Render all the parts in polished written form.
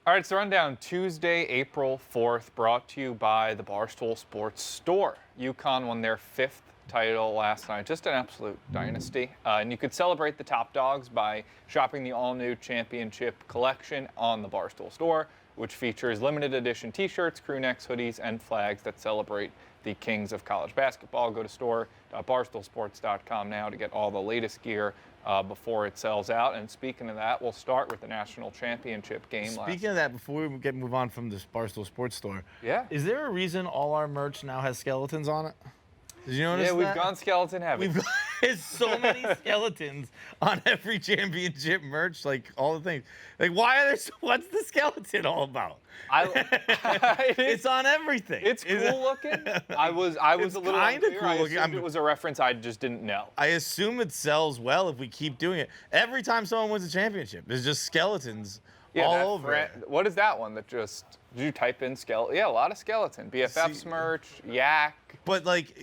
All right, it's the Rundown Tuesday, April 4th, brought to you by the Barstool Sports store. UConn won their 5th title last night, just an absolute dynasty. And you could celebrate the top dogs by shopping the all-new championship collection on the Barstool store, which features limited edition t-shirts, crew necks, hoodies, and flags that celebrate the kings of college basketball. Go to store.barstoolsports.com now to get all the latest gear before it sells out. And speaking of that, we'll start with the national championship game. Speaking of that, before we move on from this Barstool Sports store, is there a reason all our merch now has skeletons on it? Did you notice that? Yeah, we've gone skeleton heavy. There's so many skeletons on every championship merch, like all the things. Like, why are there? What's the skeleton all about? It's on everything. It's cool looking. I was a little unclear. Cool looking. I assumed it was a reference. I just didn't know. I assume it sells well if we keep doing it. Every time someone wins a championship, there's just skeletons all over it. What is that one that just? Did you type in skeleton? Yeah, a lot of skeleton. BFF's merch, Yak. But like,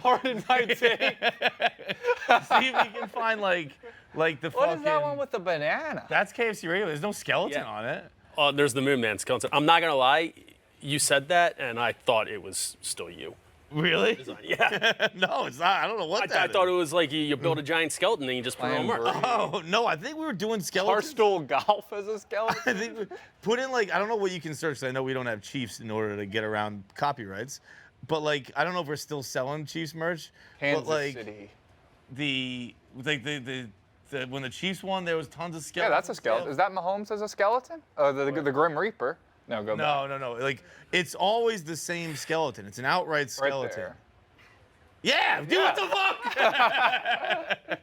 Pardon my take. See if you can find like the fucking. What is that one with the banana? That's KFC regular. There's no skeleton on it. Oh, there's the Moon Man skeleton. I'm not gonna lie, you said that, and I thought it was still you. Really? Yeah. No, it's not. I don't know what that I is. thought it was like you build a giant skeleton and you just put it on merch. Oh, no, I think we were doing skeletons. Barstool Golf as a skeleton? I think we put in I don't know what you can search, 'cause I know we don't have Chiefs in order to get around copyrights. But I don't know if we're still selling Chiefs merch. Kansas but City. When the Chiefs won, there was tons of skeletons. Yeah, that's a skeleton. Is that Mahomes as a skeleton? The Grim Reaper. No, go back. No. It's always the same skeleton. It's an outright skeleton. Right there. Yeah, dude, what the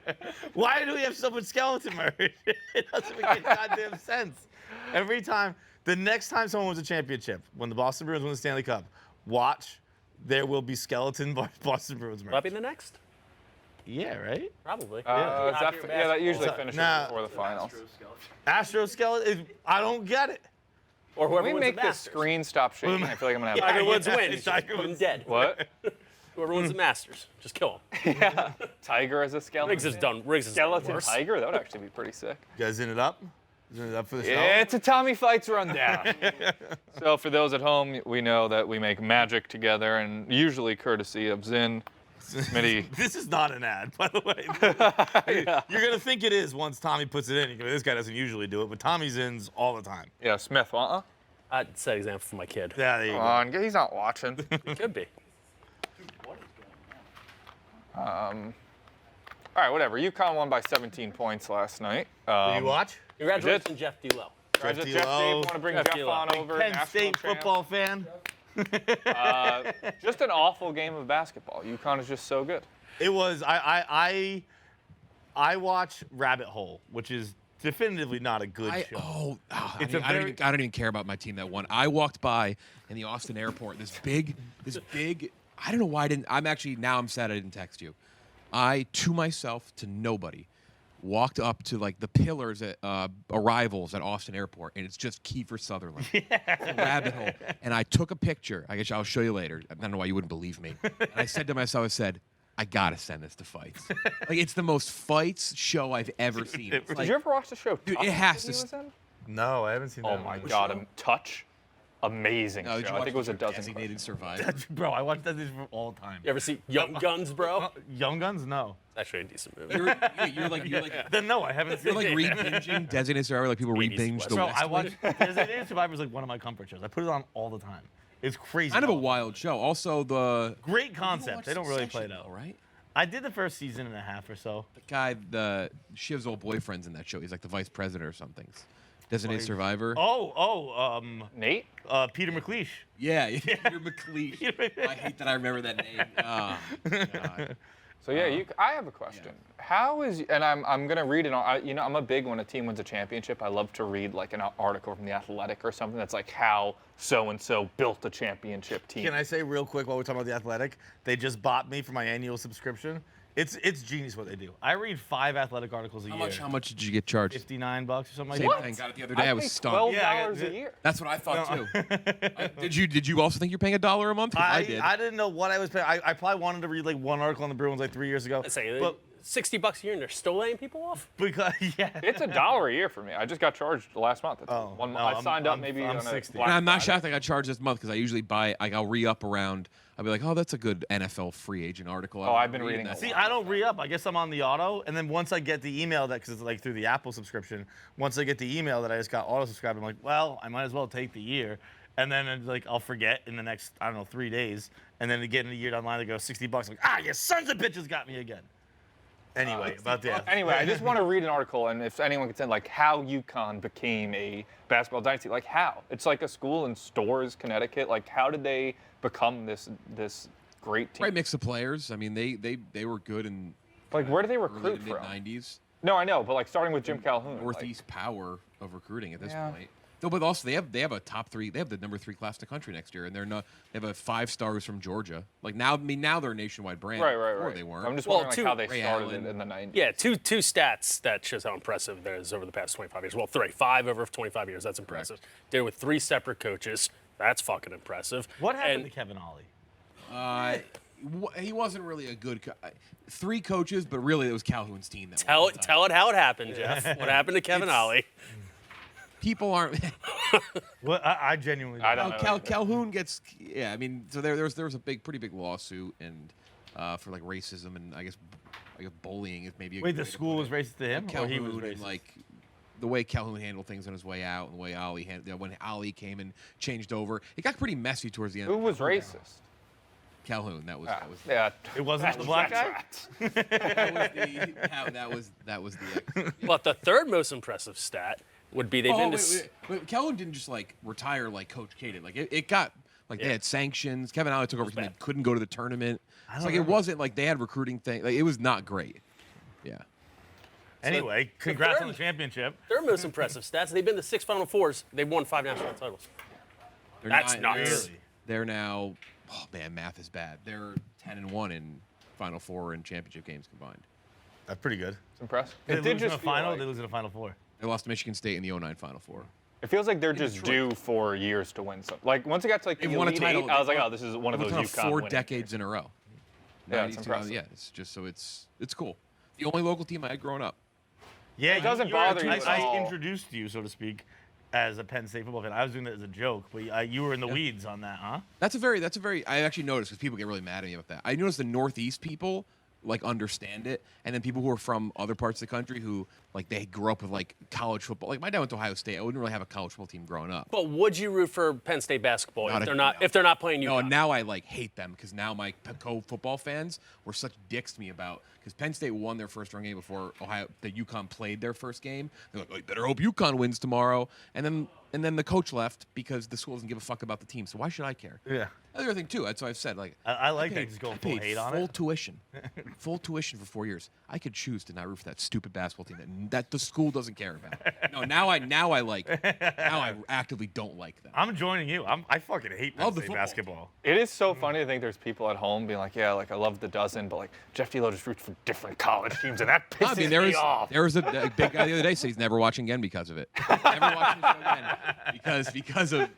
fuck? Why do we have so much skeleton merch? It doesn't make goddamn sense. Every time, the next time someone wins a championship, when the Boston Bruins win the Stanley Cup, watch, there will be skeleton Boston Bruins merch. Will that be the next? Yeah, right? Probably. That usually finishes before the finals. Astro skeleton? I don't get it. Or whoever When we wins make the this Masters. screen stop shaking, I feel like I'm going to have Tiger Woods wins. Tiger Put him Woods. dead. What? Whoever wins the Masters, just kill him. Yeah. Tiger as a skeleton. Riggs is done. Riggs is Skeleton worse. Tiger? That would actually be pretty sick. You guys in it up? Is it up for the show? Yeah, it's a Tommy Fights Rundown. So for those at home, we know that we make magic together, and usually courtesy of Zinn, Smitty. This is not an ad, by the way. Yeah. You're going to think it is once Tommy puts it in. This guy doesn't usually do it, but Tommy's ins all the time. Yeah, Smith, I'd set an example for my kid. Yeah, there you Come go. on, he's not watching. It could be. All right, whatever. UConn won by 17 points last night. Did you watch? Congratulations, Jeff D'Lo. Jeff Jeff Dave, D'Lo. want to bring Jeff Jeff D'Lo. on over. Penn national State champ. football fan. Just an awful game of basketball. UConn is just so good. It was. I watch Rabbit Hole, which is definitively not a good show. I don't even care about my team that won. I walked by in the Austin airport. This big. I don't know why I didn't. I'm sad I didn't text you. I, to myself, to nobody, walked up to the pillars at arrivals at Austin Airport, and it's just Kiefer Sutherland. It's a rabbit hole. And I took a picture. I guess I'll show you later. I don't know why you wouldn't believe me. And I said to myself, I gotta send this to Fights. It's the most Fights show I've ever seen. Did you ever watch the show? Dude, Touch it has that he to. was in? No, I haven't seen that. Oh my God, Touch, amazing show. I think it was a dozen. Designated Survivor. Bro, I watch that for all the time. You ever see Young Guns, bro? Young Guns? No. It's actually a decent movie. You're like Then no, I haven't seen it. re-binging Designated Survivor, like people re-binge the Bro, West. I watch Designated Survivor is one of my comfort shows. I put it on all the time. It's crazy. Kind of a wild show. Also, the great concept. They don't really play it out, right? I did the first season and a half or so. The guy, Shiv's old boyfriend's in that show. He's like the vice president or something. Designated Survivor. Nate? Peter McLeish. Yeah, Peter McLeish. I hate that I remember that name. Oh, God. So yeah, I have a question. Yeah. How is, and I'm gonna read it. I'm a big, when a team wins a championship, I love to read an article from The Athletic or something that's like how so and so built a championship team. Can I say real quick while we're talking about The Athletic? They just bought me for my annual subscription. It's genius what they do. I read 5 Athletic articles a year. How much did you get charged? $59 or something like Same that. thing. Got it the other day. I was stunned. $12 a year. That's what I thought too. Did you also think you're paying $1 a month? I did. I didn't know what I was paying. I probably wanted to read one article on the Bruins 3 years ago. I'd say, but $60 a year and they're still laying people off? Because It's $1 a year for me. I just got charged last month. It's Oh, one no, month. I signed up I'm maybe on a 60. Black And I'm not Friday. shocked I got charged this month because I usually buy, like, I'll re-up around. I'll be like, oh, that's a good NFL free agent article. Oh, I've been reading that. a See, lot. I don't re-up. I guess I'm on the auto, and then once I get the email that, because it's like through the Apple subscription, once I get the email that I just got auto-subscribed, I'm like, well, I might as well take the year. And then it's like I'll forget in the next, I don't know, 3 days, and then again a year down the line, they go $60. I'm like, you sons of bitches got me again. Anyway, about that. Anyway, I just want to read an article, and if anyone can send, like, how UConn became a basketball dynasty. Like, how? It's like a school in Storrs, Connecticut. Like, how did they become this great team? Right mix of players. I mean, they were good in Like, where do they early recruit to from? mid-90s. No, I know, but, like, starting with Jim Calhoun. Northeast power of recruiting at this Yeah. point. No, but also they have a top 3. They have the number 3 class in the country next year, and they have a 5 stars from Georgia. Like now, now they're a nationwide brand. Right. Before they weren't. I'm just Well, wondering like, how they Ray started Allen. it in the 90s. Yeah, two stats that shows how impressive there is over the past 25 years. Well, 5 over 25 years. That's impressive. Did it with 3 separate coaches. That's fucking impressive. What happened And to Kevin Ollie? He wasn't really a good 3 coaches, but really it was Calhoun's team. That tell won the title. it how it happened, Jeff. What happened to Kevin Ollie? People aren't. Well, I genuinely I don't know. Calhoun gets. Yeah, I mean, so there was a pretty big lawsuit and for like racism and I guess bullying is maybe. Wait, the school was racist to him, or Calhoun he was and racist? like the way Calhoun handled things on his way out, and the way Ollie when Ollie came and changed over, it got pretty messy towards the end. Who was racist? Calhoun? That was Yeah. It wasn't the black guy. that was the. But the third most impressive stat would be they've been to. Wait. Calhoun didn't just like retire like Coach K did. Like it got like they had sanctions. Kevin Ollie took over. They couldn't go to the tournament. It's like it wasn't like they had recruiting thing. Like it was not great. Yeah. Anyway, congrats third- on the championship. Third most impressive stats. They've been to 6 Final Fours. They've won 5 national titles. That's nuts. Really? They're now. Oh man, math is bad. They're 10-1 in Final Four and championship games combined. That's pretty good. It's impressive. Did they It lose did in just the feel final? like- They lose in the final 4. They lost to Michigan State in the 09 Final Four. It feels like they're just due for years to win something. Like once it got to like the They've won a Elite title. Eight, I was like, oh, this is one of They've those won UConn 4 winning decades years. in a row. Yeah, it's 92, impressive. Yeah, it's just so it's cool. The only local team I had growing up. Yeah, It doesn't bother you at I all. introduced you, so to speak, as a Penn State football fan. I was doing that as a joke, but you were in the weeds on that, huh? That's a very. I actually noticed because people get really mad at me about that. I noticed the Northeast people like understand it, and then people who are from other parts of the country who like they grew up with like college football. Like my dad went to Ohio State. I wouldn't really have a college football team growing up. But would you root for Penn State basketball Not if a- they're not playing No, UConn? and now I like hate them because now my co-football fans were such dicks to me about because Penn State won their first round game before the UConn played their first game. They're like, oh, you better hope UConn wins tomorrow. And then the coach left because the school doesn't give a fuck about the team. So why should I care? Yeah. Other thing too. That's what I've said. Like I like that paid- he's going I full paid hate on full it. tuition, full tuition for 4 years. I could choose to not root for that stupid basketball team that the school doesn't care about. No, now I actively don't like them. I'm joining you. I fucking hate Penn Love the State football basketball. It is so funny to think there's people at home being like, yeah, like I love the dozen, but like Jeff D'Lo just roots for different college teams, and that pisses I mean, me off. there was a big guy the other day said he's never watching again because of it. Never watching the show again because of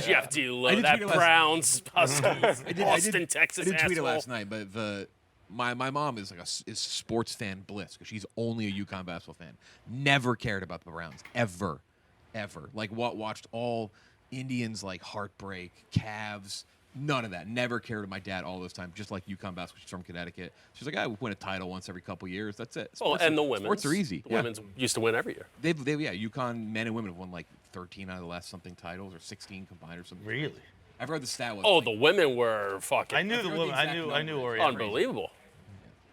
Jeff D'Lo, I did that tweet it last- Browns, Huskies, I Austin, did, Texas I did tweet it asshole. last night, but my mom is like is sports fan bliss because she's only a UConn basketball fan. Never cared about the Browns ever. Like watched all Indians like heartbreak, Cavs. None of that. Never cared to my dad all this time. Just like UConn basketball. She's from Connecticut. She's like, I win a title once every couple years. That's it. Well, and the women's. Sports are easy. The women's used to win every year. They've UConn men and women have won like 13 out of the last something titles or 16 combined or something. Really? I've heard the stat was. Oh, like, the women were fucking I knew the forget the woman. I exact knew number. Ori. unbelievable.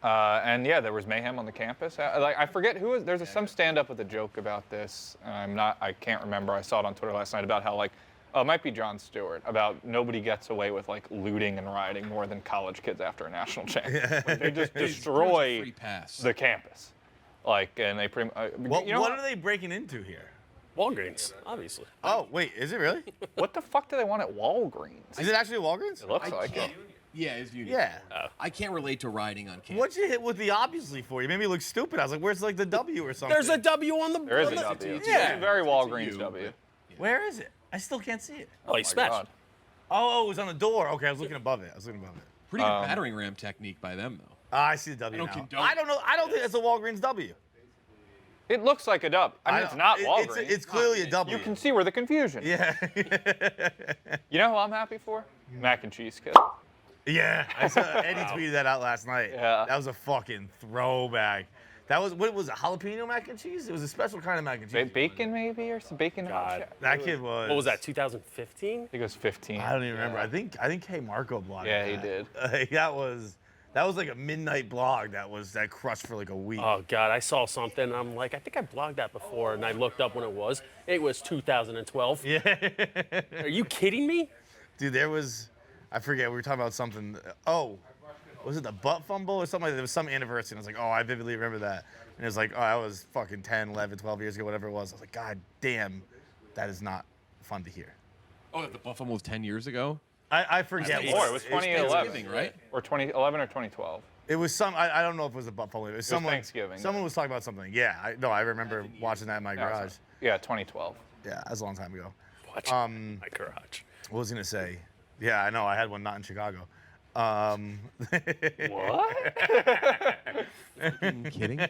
And yeah, there was mayhem on the campus. Like I forget who was. There's some stand-up with a joke about this. I can't remember. I saw it on Twitter last night about how like, it might be Jon Stewart about nobody gets away with like looting and rioting more than college kids after a national championship. Like, they just destroy free pass. the campus. Like, and they pretty. What you know are they breaking into here? Walgreens, obviously. Oh, wait, is it really? What the fuck do they want at Walgreens? Is it actually Walgreens? It looks like it. Yeah, it's union. Yeah. I can't relate to riding on campus. What'd you hit with the obviously for? You made me look stupid. I was like, where's like the W or something? There's a W on the. There is on a the- W. Yeah. It's a very Walgreens U, W. Where is it? I still can't see it. Oh, he My smashed. God. Oh, it was on the door. Okay, I was looking above it. Pretty good battering ram technique by them, though. I see the W don't now. condone- I don't know. I don't think that's a Walgreens W. It looks like a dub. I mean, it's not Walgreens. It's clearly a W. You can see where the confusion. Yeah. You know who I'm happy for? Mac and cheese kid. Yeah. I saw Eddie tweeted that out last night. Yeah. That was a fucking throwback. That was, what was it, jalapeno mac and cheese? It was a special kind of mac and cheese. Bacon maybe or some bacon. God. That kid was. What was that? 2015? I think it was 15. I don't even remember. I think K Marco blogged Yeah, he that. did. That was like a midnight blog that crushed for like a week. Oh God, I saw something. And I'm like, I think I blogged that before, and I looked up when it was. It was 2012. Yeah. Are you kidding me? Dude, there was, I forget, we were talking about something. Oh, was it the butt fumble or something? There was some anniversary, and I was like, oh, I vividly remember that. And it was like, oh, that was fucking 10, 11, 12 years ago, whatever it was. I was like, God damn, that is not fun to hear. Oh, the Buffalo was 10 years ago? I forget. More. It was 2011, Thanksgiving, right? Or 2011 or 2012. It was some, I don't know if it was a butt fumble. It was someone. Thanksgiving. Someone was talking about something. Yeah, I remember watching that in my garage. Yeah, 2012. Yeah, that was a long time ago. Watch my garage. What was I gonna say? Yeah, I know. I had one not in Chicago. What? Kidding?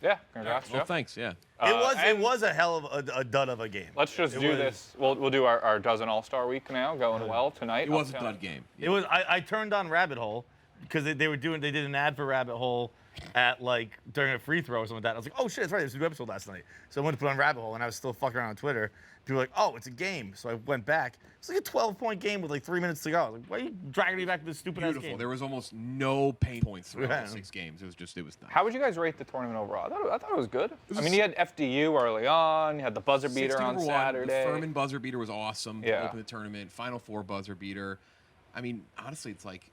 Yeah, congrats, Well, Jeff. thanks, yeah. It was a hell of a dud of a game. Let's just It do was- this. We'll do our dozen All-Star week now, going well tonight. It was a Uptown. dud game. It was. I turned on Rabbit Hole because they did an ad for Rabbit Hole at like during a free throw or something like that. I was like, oh shit, that's right. There's a new episode last night. So I went to put on Rabbit Hole and I was still fucking around on Twitter. People were like, oh, it's a game. So I went back. It's like a 12-point game with like 3 minutes to go. I was like, why are you dragging me back to this stupid ass Beautiful. game? There was almost no pain points throughout Yeah. the 6 games. It was nice. How would you guys rate the tournament overall? I thought it was good. I mean, you had FDU early on. You had the buzzer beater 16 on over 1. Saturday. The Furman buzzer beater was awesome Yeah. to open the tournament. Final Four buzzer beater. I mean, honestly, it's like,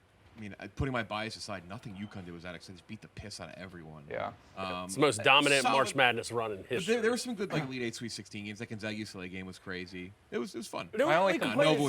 putting my bias aside, nothing UConn did was that exciting. Just beat the piss out of everyone. Yeah. It's the most dominant solid- March Madness run in But history. there were some good like Elite 8 Sweet 16 games. That Gonzaga UCLA game was crazy. It was fun. My only Nova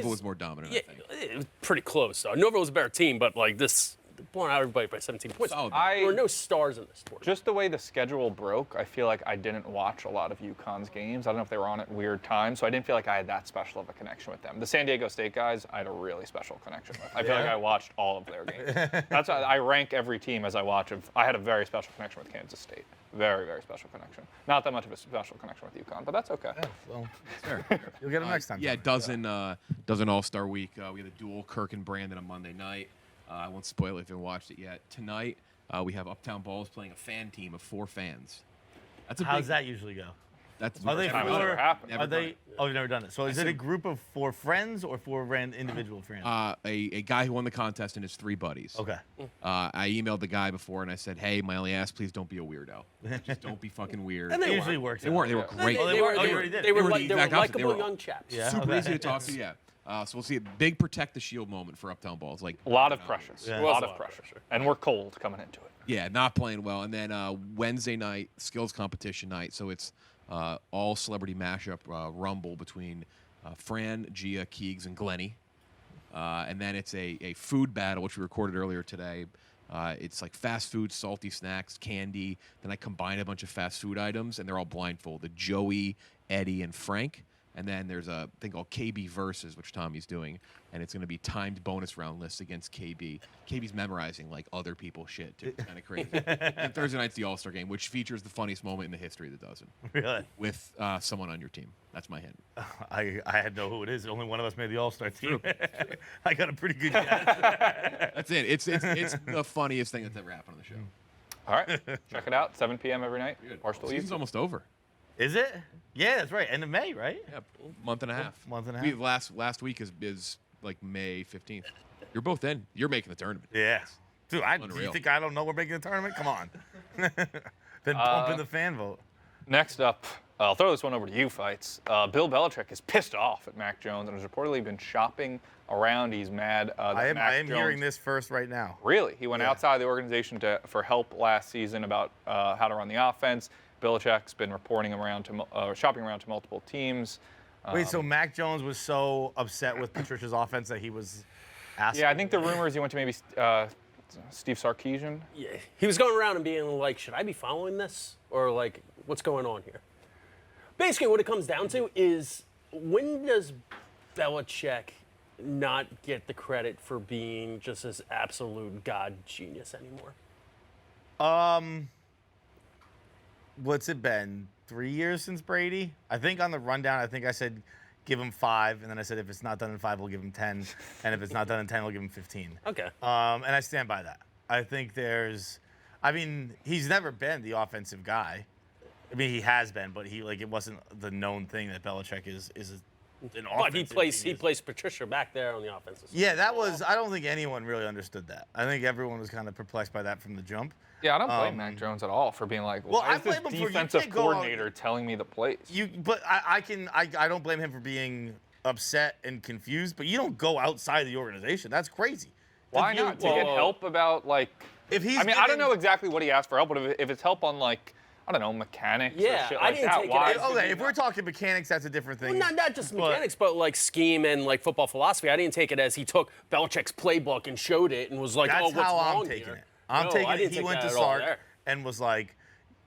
was more dominant. Yeah, I think. it was pretty close though. Nova was a better team, but like this, blowing out everybody by 17 points. Solid. There were no stars in this tournament. Just the way the schedule broke, I feel like I didn't watch a lot of UConn's games. I don't know if they were on at weird times, so I didn't feel like I had that special of a connection with them. The San Diego State guys, I had a really special connection with. I feel like I watched all of their games. That's why I rank every team as I watch. I had a very special connection with Kansas State. Very, very special connection. Not that much of a special connection with UConn, but that's okay. Well, Fair. you'll get them next time. Yeah, dozen All-Star week. We had a duel Kirk and Brandon on Monday night. I won't spoil it if you haven't watched it yet. Tonight, we have Uptown Balls playing a fan team of 4 fans. That's a How's big, that usually go? That's Are they time it's four? never happened. Never Are done they? it. Oh, you've never done it. So is it a group of 4 friends or 4 individual friends? a guy who won the contest and his 3 buddies. Okay. I emailed the guy before and I said, hey, my only ask, please don't be a weirdo. Just don't be fucking weird. And It they usually weren't. works. They weren't. They were out. great. Oh, they were- oh, you already did. They were the like exact opposite. They likable were- young chaps. Yeah. Super okay. easy to talk to, yeah. So we'll see a big protect the shield moment for Uptown Balls. Like A lot of pressure. Yeah. A lot of pressure. And we're cold coming into it. Yeah, not playing well. And then Wednesday night, skills competition night. So it's all celebrity mashup rumble between Fran, Gia, Keegs, and Glennie. And then it's a food battle, which we recorded earlier today. It's like fast food, salty snacks, candy. Then I combine a bunch of fast food items, and they're all blindfolded. Joey, Eddie, and Frank. And then there's a thing called KB Versus, which Tommy's doing, and it's going to be timed bonus round lists against KB. KB's memorizing like other people's shit too. It's kind of crazy. And Thursday night's the All-Star game, which features the funniest moment in the history of the dozen Really? with someone on your team. That's my hint. I had to know who it is. Only one of us made the All-Star team. I got a pretty good guess. That's it. It's the funniest thing that's ever happened on the show. All right. Check it out. 7 p.m. every night. Barstool Season's YouTube. almost over. Is it? Yeah, that's right. End of May, right? Yeah, month and a half. Month and a We, half. last week is like May 15th. You're both in. You're making the tournament. Yeah. Dude, do you Unreal. think I don't know we're making the tournament? Come on. Been pumping the fan vote. Next up, I'll throw this one over to you, Fights. Bill Belichick is pissed off at Mac Jones and has reportedly been shopping around. He's mad that I Mac am Jones... hearing this first right now. Really? He went Yeah. outside the organization for help last season about how to run the offense. Belichick's been shopping around to multiple teams. Wait, so Mac Jones was so upset with Patricia's offense that he was asking? Yeah, I think the rumors he went to maybe Steve Sarkisian. Yeah, he was going around and being like, should I be following this? Or like, what's going on here? Basically, what it comes down to is when does Belichick not get the credit for being just this absolute god genius anymore? What's it been? 3 years since Brady? I think on the rundown, I think I said give him 5, and then I said if it's not done in 5, we'll give him 10, and if it's not done in 10, we'll give him 15. Okay. And I stand by that. I think he's never been the offensive guy. I mean, he has been, but it wasn't the known thing that Belichick is an offensive. But he placed Patricia back there on the offensive side. Yeah, I don't think anyone really understood that. I think everyone was kind of perplexed by that from the jump. Yeah, I don't blame Mac Jones at all for being like, why is this defensive coordinator telling me the plays? But I don't blame him for being upset and confused, but you don't go outside the organization. That's crazy. Why not? To get help about, like, I don't know exactly what he asked for help, but if it's help on, like, I don't know, mechanics or shit like that. Okay, if we're talking mechanics, that's a different thing. Well, not just mechanics, but like scheme and like football philosophy. I didn't take it as he took Belichick's playbook and showed it and was like, that's what's how wrong I'm taking here? it. I'm taking it. He went to Sark there. and was like,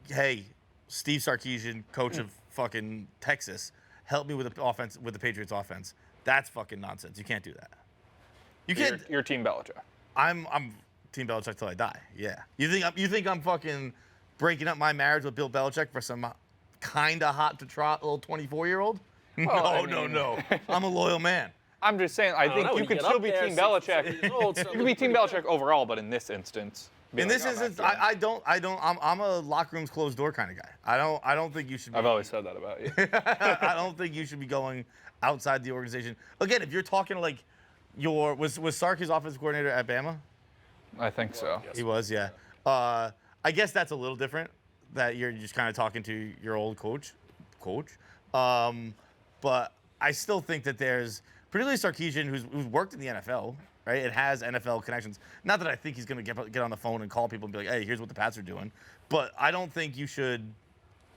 hey, Steve Sarkisian, coach of fucking Texas, help me with the offense, with the Patriots offense. That's fucking nonsense. You can't do that. You can't. You're Team Belichick. I'm Team Belichick till I die. Yeah. You think I'm fucking breaking up my marriage with Bill Belichick for some kind of hot to trot little 24-year-old? Well, No. I'm a loyal man. I'm just saying, I think you could still be Team Belichick. You could be Team Belichick overall, but in this instance. I'm a locker room's closed door kind of guy. I don't think you should be. I've always said that about you. I don't think you should be going outside the organization. Again, if you're talking like was Sark his offensive coordinator at Bama? I think so. He was, yeah. I guess that's a little different, that you're just kind of talking to your old coach. But I still think that there's, particularly Sarkisian, who's worked in the NFL, right? It has NFL connections. Not that I think he's going to get on the phone and call people and be like, hey, here's what the Pats are doing. But I don't think you should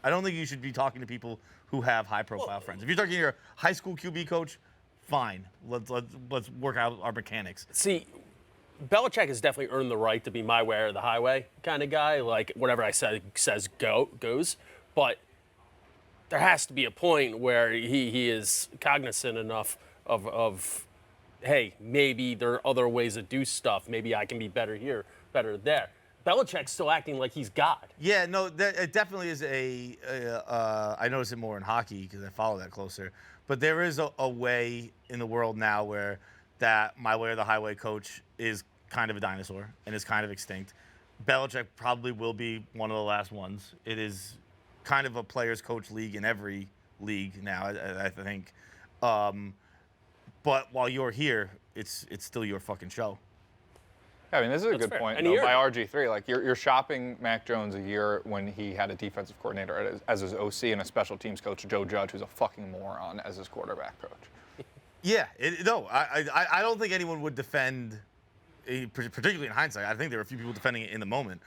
be talking to people who have high-profile friends. If you're talking to your high school QB coach, fine. Let's work out our mechanics. See, Belichick has definitely earned the right to be my way or the highway kind of guy. Like, whatever I says goes. But there has to be a point where he is cognizant enough of, hey, maybe there are other ways to do stuff. Maybe I can be better here, better there. Belichick's still acting like he's God. Yeah, no, it definitely is I notice it more in hockey because I follow that closer. But there is a way in the world now where that my way or the highway coach is kind of a dinosaur and is kind of extinct. Belichick probably will be one of the last ones. It is kind of a players coach league in every league now, I think. But while you're here, it's still your fucking show. Yeah, I mean, this is a good fair. point And though, you're- by RG3. Like, you're shopping Mac Jones a year when he had a defensive coordinator as his OC and a special teams coach, Joe Judge, who's a fucking moron, as his quarterback coach. Yeah, I don't think anyone would defend, particularly in hindsight. I think there were a few people defending it in the moment.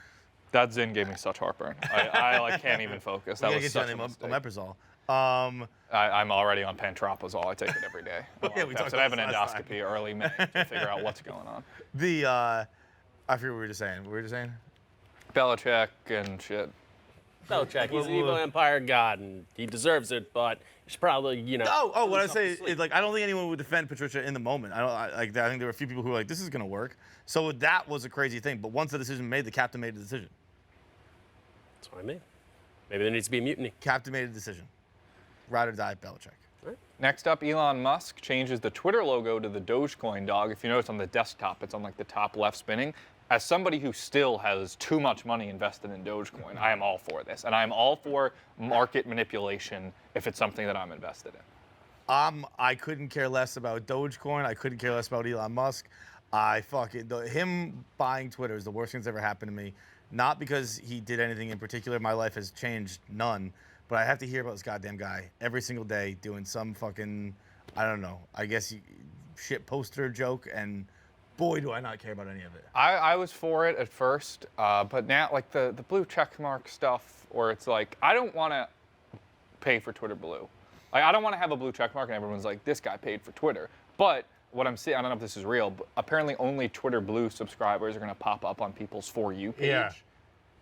That Zin gave me such heartburn. I like can't even focus. That was such a mistake. Omeprazole. I'm already on Pantroprazole. I take it every day. Yeah, we talked I have an about this last endoscopy early May to figure out what's going on. I forget what we were just saying. What were we just saying? Belichick and shit. Belichick, he's an evil empire god, and he deserves it, but he should probably, What I say is, like, I don't think anyone would defend Patricia in the moment. I think there were a few people who were like, this is going to work. So that was a crazy thing. But once the decision was made, the captain made the decision. That's what I mean. Maybe there needs to be a mutiny. Captain made a decision. Ride or die, Belichick. Next up, Elon Musk changes the Twitter logo to the Dogecoin dog. If you notice on the desktop, it's on like the top left spinning. As somebody who still has too much money invested in Dogecoin, I am all for this. And I am all for market manipulation if it's something that I'm invested in. I couldn't care less about Dogecoin. I couldn't care less about Elon Musk. Him buying Twitter is the worst thing that's ever happened to me. Not because he did anything in particular. My life has changed none. But I have to hear about this goddamn guy every single day doing some fucking, I don't know, I guess shit poster joke, and boy, do I not care about any of it. I was for it at first, but now, like the blue checkmark stuff, where it's like, I don't want to pay for Twitter Blue. Like, I don't want to have a blue checkmark and everyone's like, this guy paid for Twitter. But what I'm seeing, I don't know if this is real, but apparently only Twitter Blue subscribers are going to pop up on people's For You page. Yeah.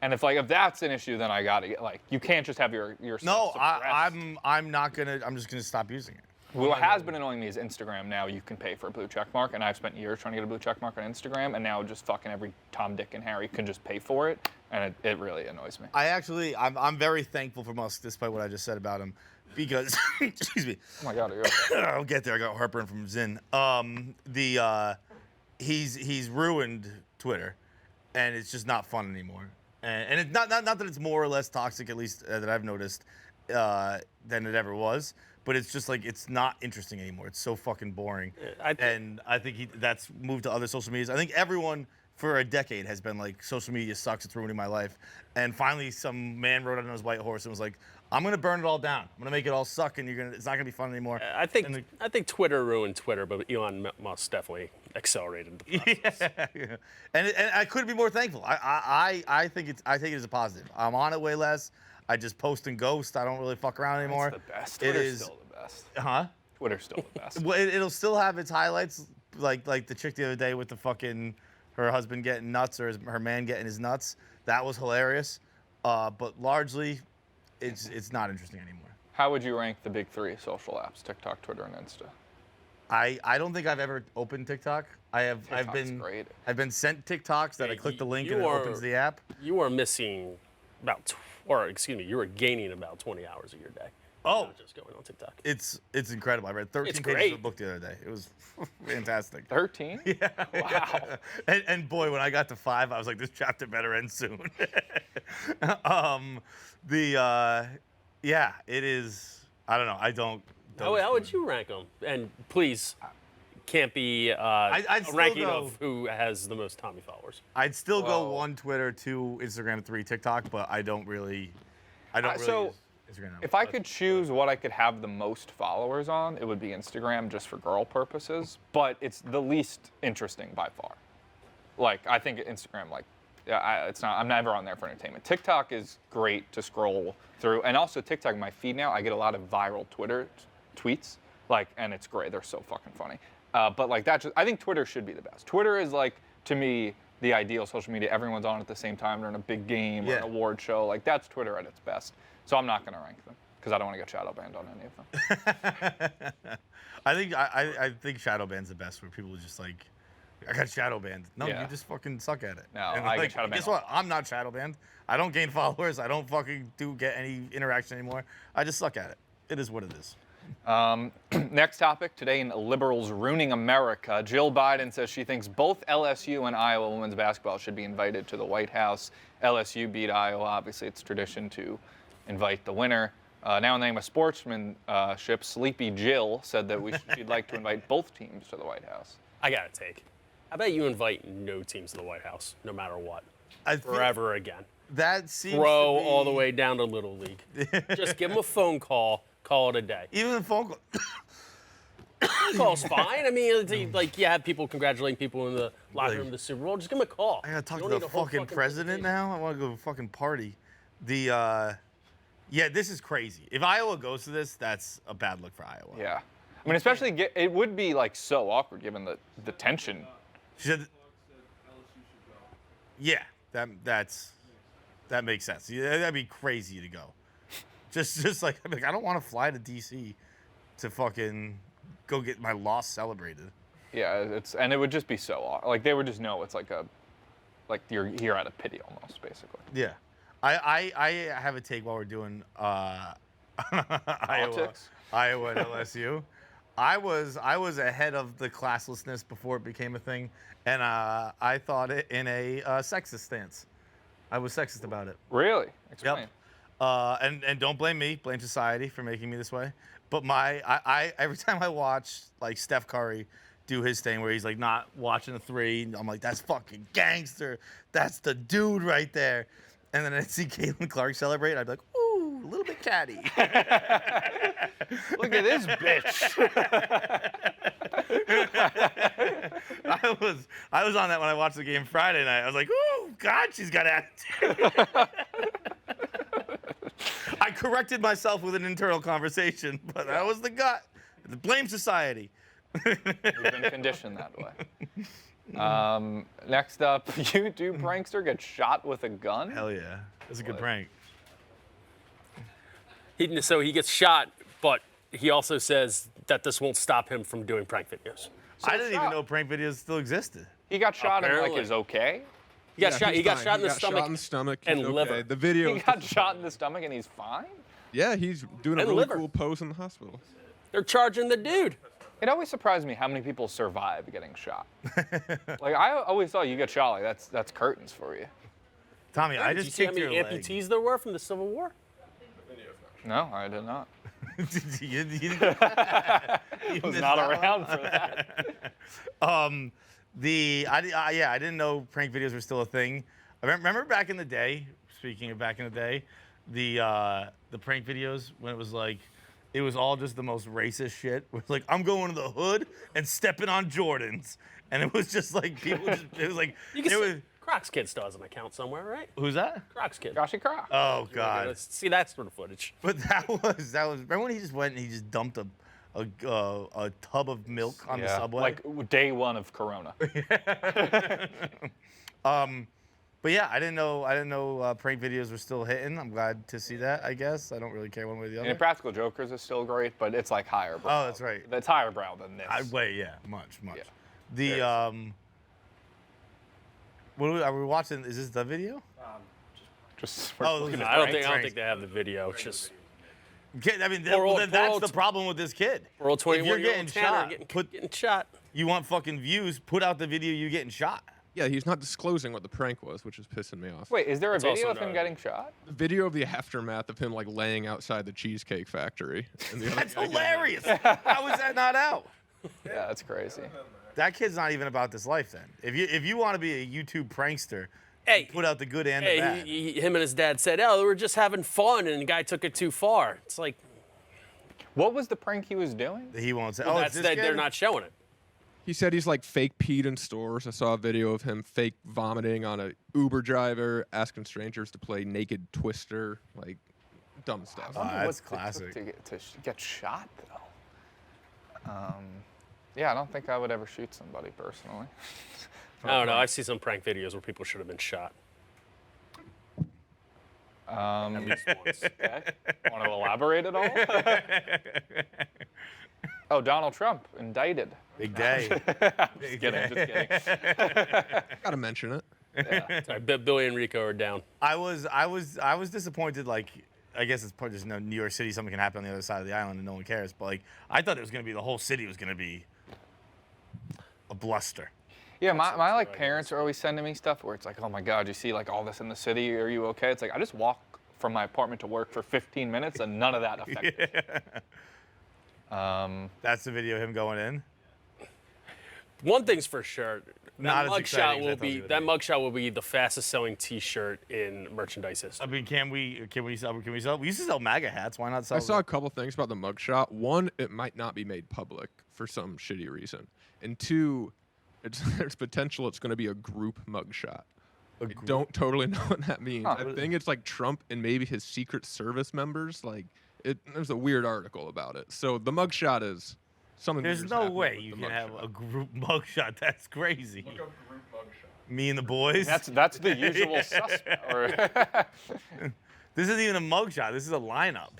And if that's an issue, then I gotta get, like, you can't just have your No, stuff suppressed. I'm not gonna. I'm just gonna stop using it. What has been annoying me is Instagram. Now you can pay for a blue check mark, and I've spent years trying to get a blue check mark on Instagram, and now just fucking every Tom, Dick, and Harry can just pay for it, and it really annoys me. I'm very thankful for Musk, despite what I just said about him, because excuse me. Oh my God, are you okay? I'll get there. I got heartburn from Zin. He's ruined Twitter, and it's just not fun anymore. And it's not that it's more or less toxic, at least that I've noticed, than it ever was. But it's just like it's not interesting anymore. It's so fucking boring. And I think that's moved to other social medias. I think everyone for a decade has been like, social media sucks. It's ruining my life. And finally, some man rode on his white horse and was like, I'm gonna burn it all down. I'm gonna make it all suck, and it's not gonna be fun anymore. I think Twitter ruined Twitter, but Elon Musk definitely accelerated the process. Yeah. And I couldn't be more thankful. I think it is a positive. I'm on it way less. I just post and ghost. I don't really fuck around anymore. It's the best. It Twitter's is still the best. Huh? Twitter's still the best. Well, it'll still have its highlights, like the chick the other day with the fucking her husband getting nuts or her man getting his nuts. That was hilarious. But largely, it's not interesting anymore. How would you rank the big three social apps: TikTok, Twitter, and Insta? I don't think I've ever opened TikTok. I've been sent TikToks that I click the link and it opens the app. You are missing you were gaining about 20 hours of your day. Oh, Not just going on TikTok. It's incredible. I read 13 pages of a book the other day. It was fantastic. 13? Yeah. Wow. And boy, when I got to 5, I was like, this chapter better end soon. Yeah, it is. I don't know. I don't. How would you rank them? And please, can't be a ranking of who has the most Tommy followers. I'd still go 1 Twitter, 2 Instagram, 3 TikTok, but I don't really use Instagram. If I could choose what I could have the most followers on, it would be Instagram, just for girl purposes. But it's the least interesting by far. Like, I think Instagram, it's not. I'm never on there for entertainment. TikTok is great to scroll through, and also TikTok, my feed now, I get a lot of viral Twitter tweets, and it's great. They're so fucking funny. But I think Twitter should be the best. Twitter is to me, the ideal social media. Everyone's on at the same time. They're in a big game or an award show. That's Twitter at its best. So I'm not going to rank them because I don't want to get shadow banned on any of them. I think shadow ban's the best, where people are just like, I got shadow banned. No, you just fucking suck at it. No, I get shadow banned. Guess what? I'm not shadow banned. I don't gain followers. I don't fucking get any interaction anymore. I just suck at it. It is what it is. Next topic, today in Liberals Ruining America, Jill Biden says she thinks both LSU and Iowa women's basketball should be invited to the White House. LSU beat Iowa. Obviously, it's tradition to invite the winner. Now in the name of sportsmanship, Sleepy Jill said that she'd like to invite both teams to the White House. I got a take. I bet you invite no teams to the White House, no matter what, forever again. That seems Throw to be... all the way down to Little League. Just give them a phone call. Call it a day. Even the phone call. Call's fine. I mean, you have people congratulating people in the locker room of the Super Bowl. Just give them a call. I gotta talk to the fucking president now. I want to go to a fucking party. Yeah, this is crazy. If Iowa goes to this, that's a bad look for Iowa. Yeah, I mean, especially it would be so awkward given the tension. Yeah, that makes sense. Yeah, that'd be crazy to go. Just I don't want to fly to DC to fucking go get my loss celebrated. Yeah, and it would just be so they would just know it's you're here out of pity almost, basically. Yeah, I have a take while we're doing Iowa and LSU. I was ahead of the classlessness before it became a thing, and I thought it in a sexist stance. I was sexist about it. Really? Explain. Yep. And don't blame me, blame society for making me this way. But I every time I watch Steph Curry do his thing where he's not watching a 3, I'm like, that's fucking gangster. That's the dude right there. And then I see Caitlin Clark celebrate, I'd be like, ooh, a little bit catty. Look at this bitch. I was on that when I watched the game Friday night. I was like, ooh, God, she's got attitude. I corrected myself with an internal conversation, but that was the gut. Blame society. We've been conditioned that way. Next up, YouTube prankster gets shot with a gun. Hell yeah. That's a good prank. So he gets shot, but he also says that this won't stop him from doing prank videos. I didn't even shot. know prank videos still existed. He got shot and like Apparently. is okay. He got shot. he's He got fine. shot in the He got stomach. shot in the stomach and he's okay. liver. The video. He got shot in the stomach and he's fine. Yeah, he's doing a And really liver. cool pose in the hospital. They're charging the dude. It always surprised me how many people survive getting shot. Like I always thought you get shot like that's curtains for you. Tommy, I Did you just see how kicked many your leg. amputees there were from the Civil War? No, I did not. you Was not around for that. I didn't know prank videos were still a thing. I remember back in the day. Speaking of back in the day, the prank videos when it was like, it was all just the most racist shit. It was like, I'm going to the hood and stepping on Jordans, and it was just like people. It was like You can it see, was. Crocs Kid still has an account somewhere, right? Who's that? Crocs Kid. Joshy Croc. Oh God. Let's see that sort of footage. But that was. Remember when he just went and he just dumped a tub of milk on the subway? Like day one of Corona. But yeah, I didn't know prank videos were still hitting. I'm glad to see that. I guess I don't really care one way or the other. And Practical Jokers is still great, but it's like higher brow. Oh, that's right. It's higher brow than this. Much. Yeah. The what are we watching? Is this the video? Just Oh, looking those at I don't pranks. think they have the video. It's just I mean, Poor old- then poor that's old- the problem with this kid. we're all If you're 21-year-old getting Tanner shot, getting shot. you want fucking views, put out the video you getting shot. Yeah, he's not disclosing what the prank was, which is pissing me off. Wait, is there a It's also video of him not- getting shot? The video of the aftermath of him like laying outside the Cheesecake Factory. And the other That's guy getting- hilarious. How is that not out? Yeah, that's crazy. That kid's not even about this life then. If you want to be a YouTube prankster, Hey, put out the good and the hey, bad. him and his dad said, "Oh, we were just having fun," and the guy took it too far. It's like What was the prank he was doing? He won't say. well, oh, that's it's this that they're kid? not showing it. He said he's like fake peed in stores. I saw a video of him fake vomiting on a Uber driver, asking strangers to play Naked Twister, like dumb stuff. Oh, Wonder that's what it took classic. to get shot though. Yeah, I don't think I would ever shoot somebody personally. I don't know. I see some prank videos where people should have been shot. At least once. Okay. Want to elaborate at all? Oh, Donald Trump indicted. Big day. Just kidding. Just kidding. Gotta mention it. Yeah. Sorry, Billy and Rico are down. I was disappointed. Like, I guess it's part of just New York City. Something can happen on the other side of the island and no one cares. But like, I thought it was gonna be the whole city was gonna be a bluster. Yeah, my like parents are always sending me stuff where it's like, oh my God, you see like all this in the city. Are you okay? It's like I just walk from my apartment to work for 15 minutes and none of that affected me. That's the video of him going in. One thing's for sure. Not That as exciting as I mugshot will thought be it would that be. mugshot will be the fastest selling T-shirt in merchandise history. I mean, can we sell? We used to sell MAGA hats. Why not sell? I saw a couple things about the mugshot. One, it might not be made public for some shitty reason. And two, there's potential it's going to be a group mugshot. I don't totally know what that means. Huh. I think it's like Trump and maybe his Secret Service members. Like, there's a weird article about it. So the mugshot is something. There's weird's no happening way with you the can have mugshot. a group mugshot. That's crazy. Me and the boys. That's the usual suspect. Or This isn't even a mugshot. This is a lineup.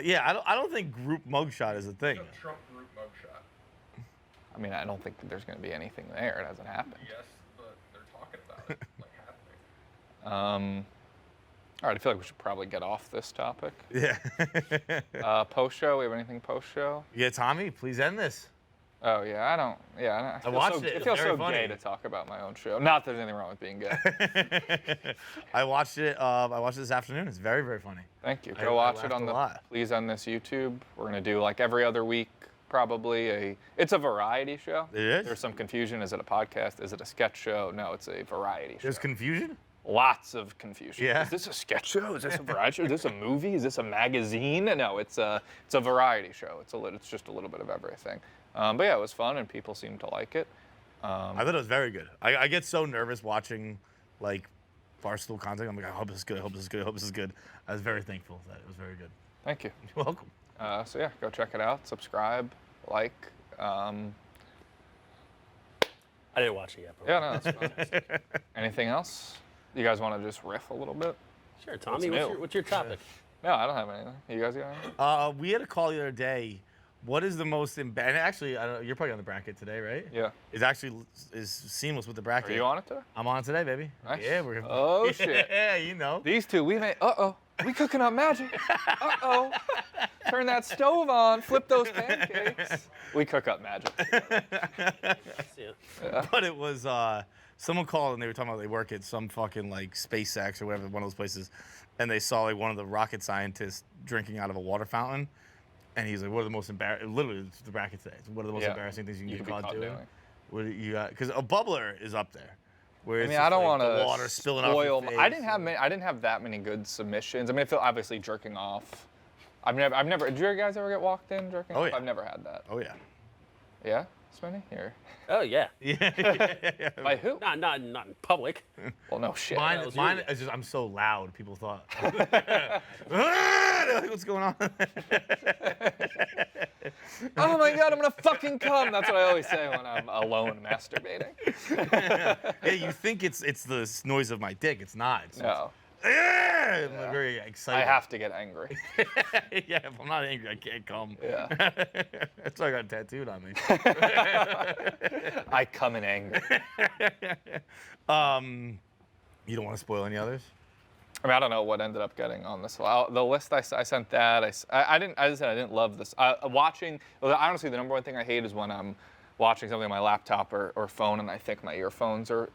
Yeah, I don't think group mugshot is a thing. Trump group mugshot. I mean, I don't think that there's going to be anything there. It hasn't happened. Yes, but they're talking about it, like happening. All right, I feel like we should probably get off this topic. Yeah. Post show. We have anything post show? Yeah, Tommy, please end this. Oh yeah, I don't. Yeah, I feel watched so, it. It's feels very so funny. gay to talk about my own show. Not that there's anything wrong with being gay. I watched it. I watched it this afternoon. It's very, very funny. Thank you. I Go watch laughed it on a the. lot. Please on this YouTube. We're gonna do like every other week, probably it's a variety show. It is? There's some confusion. Is it a podcast? Is it a sketch show? No, it's a variety show. There's confusion. Lots of confusion. Yeah. Is this a sketch show? Is this a variety show? Is this a movie? Is this a magazine? No, it's a variety show. It's just a little bit of everything. But yeah, it was fun and people seemed to like it. I thought it was very good. I get so nervous watching like Barstool content. I'm like, I hope this is good. I hope this is good. I hope this is good. I was very thankful that it was very good. Thank you. You're welcome. So yeah, go check it out. Subscribe, like. I didn't watch it yet. But Yeah, no, that's fun. Anything else? You guys want to just riff a little bit? Sure, Tommy. What's new? What's your topic? No, I don't have anything. You guys got anything? We had a call the other day. What is the most embarrassing? Actually, I don't, you're probably on the bracket today, right? Yeah. It's actually is seamless with the bracket. Are you on it today? I'm on today, baby. Nice. Yeah, we're. Oh, shit. Yeah, you know. These two, we made. We cooking up magic. Turn that stove on. Flip those pancakes. We cook up magic. But it was someone called and they were talking about they work at some fucking like SpaceX or whatever, one of those places, and they saw like one of the rocket scientists drinking out of a water fountain, and he's like, "What are the most embarrassing?" Literally, it's the bracket today. What are the most embarrassing things you can You get could be caught doing? doing. What do you got? Because a bubbler is up there. Where I it's mean, just, I don't like, want the to water spilling off spoil. your I face. didn't have that many good submissions. I mean, I feel obviously jerking off. I've never. Did you guys ever get walked in jerking Oh, off? yeah. I've never had that. Oh yeah. Yeah, Smitty? Here. Oh yeah. Yeah. By who? Not in public. Well, no shit. Mine was is you. just I'm so loud. People thought. They're like, what's going on? Oh my god, I'm gonna fucking come. That's what I always say when I'm alone masturbating. Yeah, you think it's the noise of my dick. It's not. It's No, I'm very I excited. have to get angry. Yeah, if I'm not angry, I can't come. Yeah. That's why I got it tattooed on me. I come in anger. You don't want to spoil any others? I mean, I don't know what ended up getting on this. The list I sent that. I didn't. As I said, I didn't love this. Watching. Well, honestly, the number one thing I hate is when I'm watching something on my laptop or phone and I think my earphones are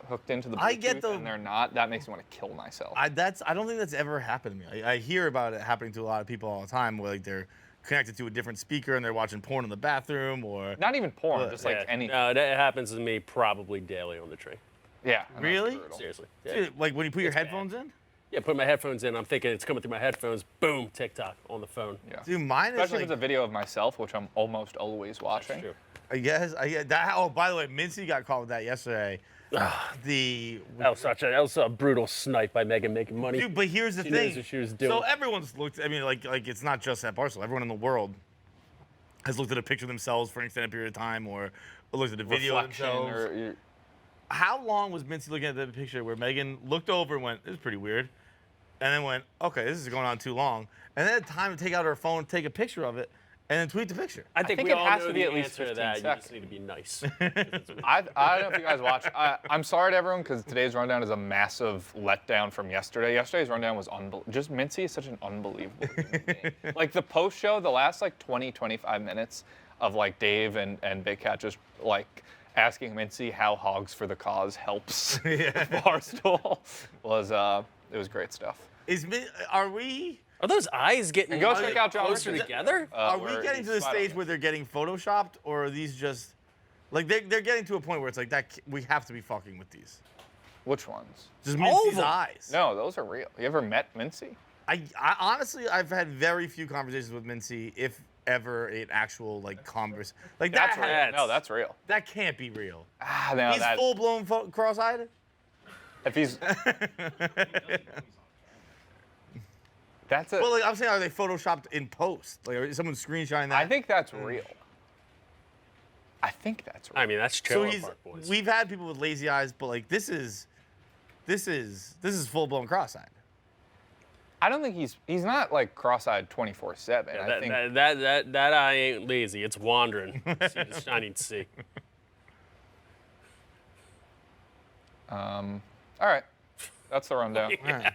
hooked into the Bluetooth I get the- and they're not. That makes me want to kill myself. I don't think that's ever happened to me. I hear about it happening to a lot of people all the time, where like they're connected to a different speaker and they're watching porn in the bathroom or. Not even porn, What? just like any. No, that happens to me probably daily on the train. Yeah. and that's Really? brutal. Seriously. Yeah. Dude, like when you put your It's bad. headphones in? Yeah, put my headphones in. I'm thinking it's coming through my headphones. Boom, TikTok on the phone. Yeah. Dude, mine is Especially if like. it's a video of myself, which I'm almost always watching. True. I guess. Oh, by the way, Mincy got caught with that yesterday. That was a brutal snipe by Megan making money. Dude, but here's the She thing. knows what she was doing. So everyone's looked. I mean, like it's not just at Barstool. Everyone in the world has looked at a picture of themselves for an extended period of time, or looked at a video of Reflection themselves. or How long was Mincy looking at the picture where Megan looked over and went, "This is pretty weird," and then went, "Okay, this is going on too long," and then had time to take out her phone, take a picture of it, and then tweet the picture. I think think we it all has know to be the at least answer to 15 that. You seconds. just need to be nice. I don't know if you guys watch. I'm sorry to everyone because today's rundown is a massive letdown from yesterday. Yesterday's rundown was unbelievable. Just Mincy is such an unbelievable human being. Like the post show, the last like 20, 25 minutes of like Dave and Big Cat just like asking Mincy how Hogs for the Cause helps Barstool was it was great stuff. Are we Are those eyes getting And go check out John closer Richards. together? are we where getting he's to the smiling. stage where they're getting photoshopped, or are these just like they're getting to a point where it's like that we have to be fucking with these? Which ones? Just All of Mincy's them. eyes. No, those are real. You ever met Mincy? I honestly I've had very few conversations with Mincy, if ever an actual like converse. Like That's that. real. No, that's real. That can't be real. Ah, no, He's that full blown cross-eyed. if he's that's a. Well, like I'm saying, are they photoshopped in post? Like, is someone screenshotting that? I think that's real. I think that's real. I mean, that's so. trailer He's. park boys. We've had people with lazy eyes, but like this is full blown cross-eyed. I don't think he's not like cross-eyed 24/7. I think that eye ain't lazy. It's wandering. See the shining sea. all right. That's the rundown. All right.